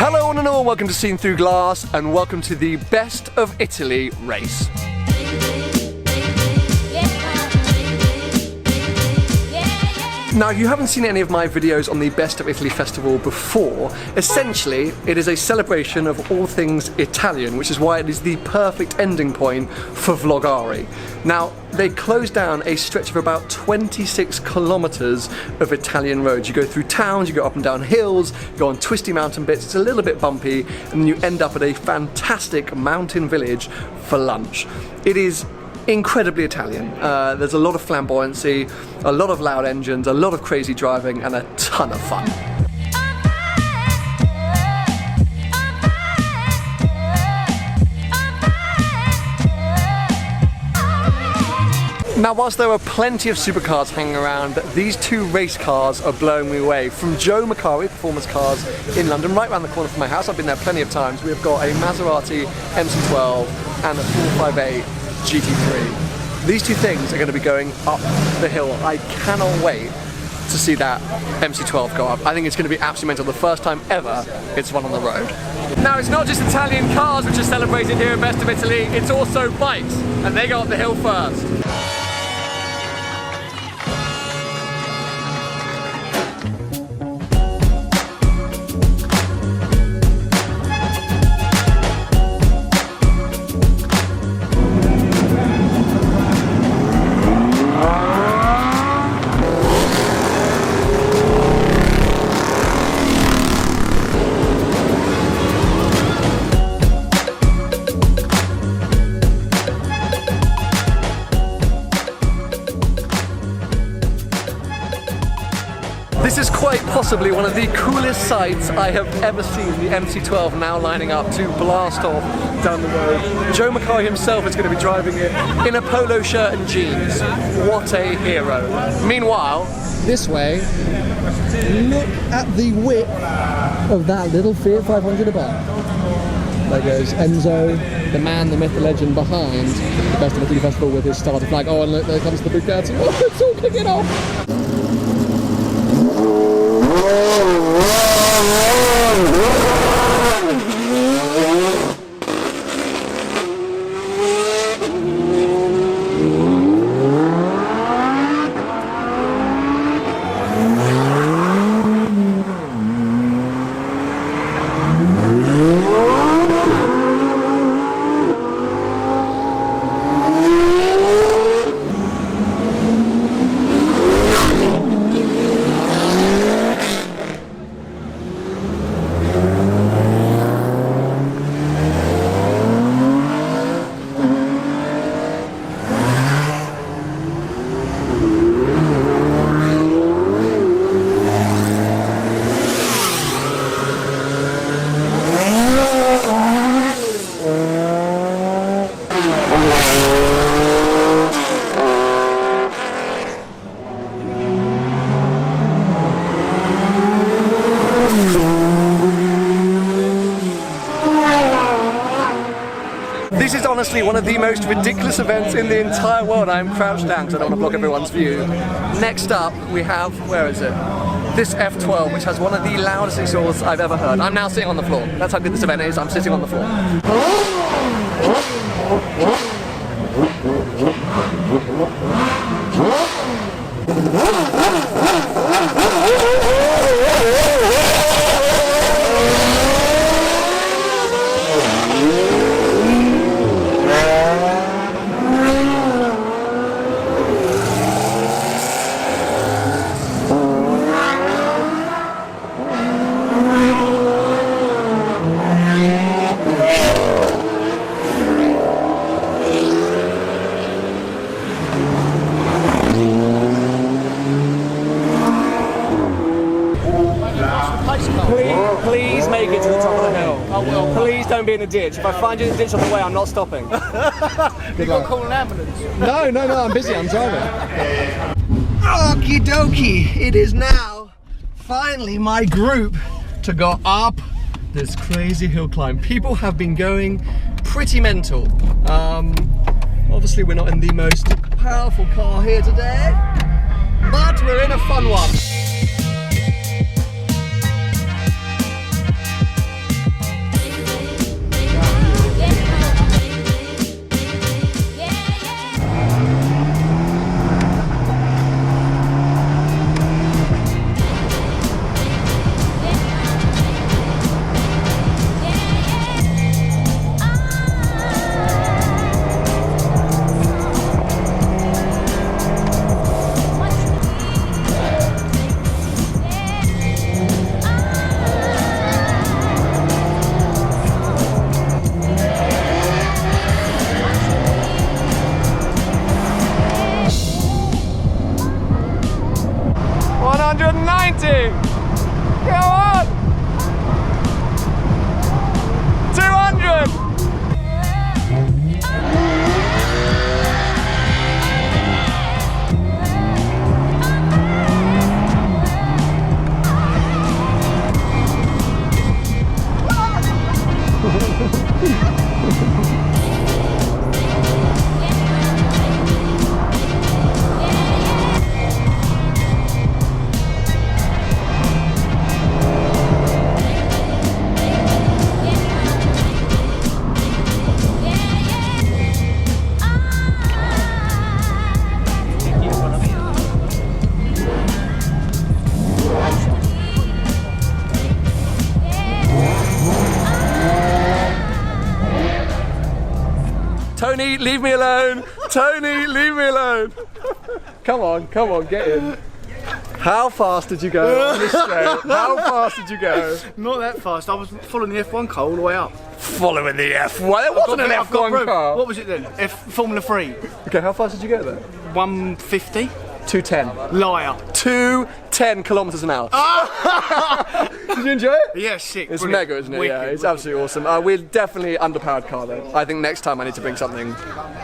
Hello one and all, welcome to Seen Through Glass and welcome to the Best of Italy race. Now, if you haven't seen any of my videos on the Best of Italy Festival before, essentially it is a celebration of all things Italian, which is why it is the perfect ending point for Vlogari. Now, they closed down a stretch of about 26 kilometers of Italian roads. You go through towns, you go up and down hills, you go on twisty mountain bits, it's a little bit bumpy, and then you end up at a fantastic mountain village for lunch. It is incredibly Italian. There's a lot of flamboyancy, a lot of loud engines, a lot of crazy driving, and a ton of fun. Now, whilst there are plenty of supercars hanging around, these two race cars are blowing me away. From Joe Macari Performance Cars in London, right around the corner from my house, I've been there plenty of times, we've got a Maserati MC12 and a 458 GT3. These two things are going to be going up the hill. I cannot wait to see that MC12 go up. I think it's going to be absolutely mental. The first time ever it's one on the road. Now, it's not just Italian cars which are celebrated here at Best of Italy, it's also bikes, and they go up the hill first. This is quite possibly one of the coolest sights I have ever seen, the MC12 now lining up to blast off down the road. Joe Macari himself is going to be driving it in a polo shirt and jeans. What a hero. Meanwhile, this way, look at the width of that little Fiat 500 above. There goes Enzo, the man, the myth, the legend behind the Best of Italy Festival with his starter flag. Oh, and look, there comes the Bugatti. Oh, it's all kicking off. This is honestly one of the most ridiculous events in the entire world. I'm crouched down because I don't want to block everyone's view. Next up we have, where is it? This F12, which has one of the loudest exhausts I've ever heard. I'm now sitting on the floor. That's how good this event is, I'm sitting on the floor. Please make it to the top of the hill. I will. Please don't be in a ditch. If I find you in a ditch on the way, I'm not stopping. You got to call an ambulance. No, I'm busy. I'm driving. Okie dokie. It is now finally my group to go up this crazy hill climb. People have been going pretty mental. Obviously, we're not in the most powerful car here today, but we're in a fun one. 190. Go on. 200. Tony, leave me alone! Tony, leave me alone! Come on, get in. How fast did you go on this straight? How fast did you go? Not that fast. I was following the F1 car all the way up. Following the F1? It wasn't an F1 car. What was it then? Formula 3. Okay, how fast did you go there? 150. 210. Liar. 210 kilometers an hour. Did you enjoy it? Yeah, sick. It's brilliant. mega, isn't it? Wicked, Yeah, it's wicked. absolutely awesome. We're definitely underpowered car though. I think next time I need to bring something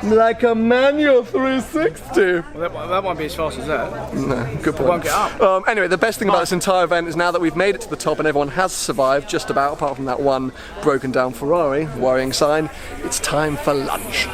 like a manual 360. Well, that won't be as fast as that. No, good point. Won't get up. Anyway, the best thing about this entire event is now that we've made it to the top and everyone has survived, just about, apart from that one broken down Ferrari, worrying sign, it's time for lunch.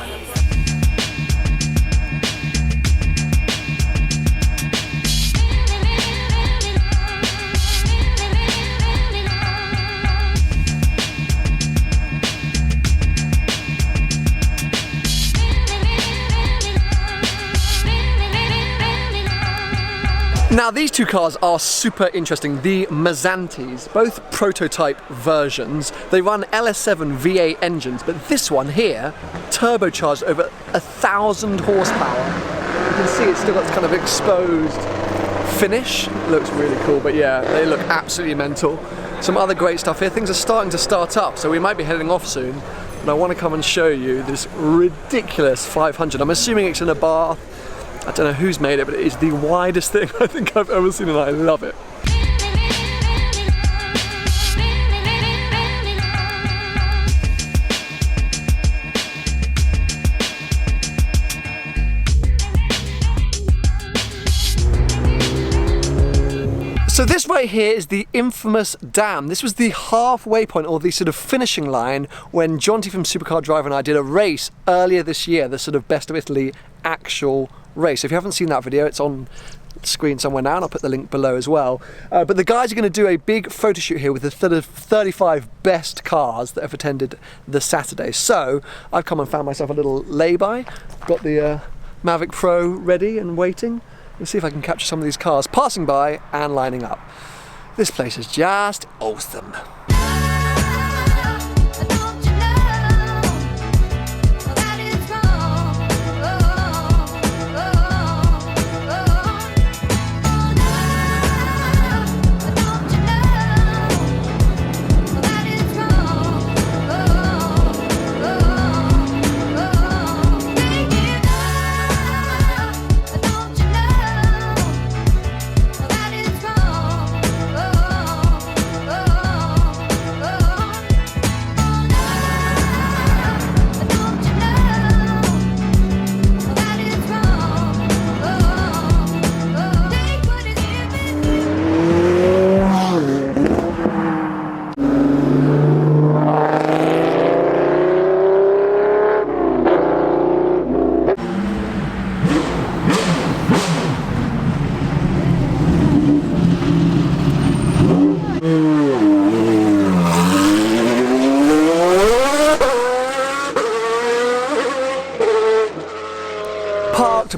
Now these two cars are super interesting, the Mazzantis, both prototype versions. They run LS7 V8 engines, but this one here, turbocharged over 1,000 horsepower. You can see it's still got this kind of exposed finish. Looks really cool, but yeah, they look absolutely mental. Some other great stuff here. Things are starting to start up, so we might be heading off soon. But I want to come and show you this ridiculous 500. I'm assuming it's in a Bath. I don't know who's made it, but it is the widest thing I think I've ever seen and I love it. So this right here is the infamous dam. This was the halfway point, or the sort of finishing line, when Gurty from Supercar Driver and I did a race earlier this year, the sort of Best of Italy actual race. If you haven't seen that video, it's on screen somewhere now, and I'll put the link below as well. But the guys are going to do a big photo shoot here with the 35 best cars that have attended the Saturday. So I've come and found myself a little lay-by. Got the Mavic Pro ready and waiting. Let's see if I can capture some of these cars passing by and lining up. This place is just awesome.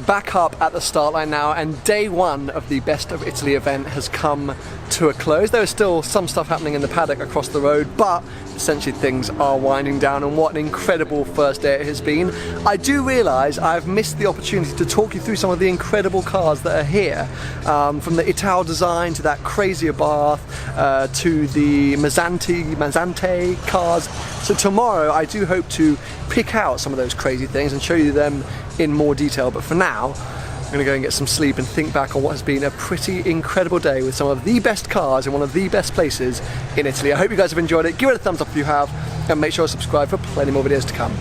Back up at the start line now, and day one of the Best of Italy event has come to a close. There is still some stuff happening in the paddock across the road, but essentially things are winding down, and what an incredible first day it has been. I do realise I've missed the opportunity to talk you through some of the incredible cars that are here, from the Ital design to that crazy Bath, to the Mazzante cars. So tomorrow I do hope to pick out some of those crazy things and show you them in more detail, but for now, I'm going to go and get some sleep and think back on what has been a pretty incredible day with some of the best cars in one of the best places in Italy. I hope you guys have enjoyed it. Give it a thumbs up if you have, and make sure to subscribe for plenty more videos to come.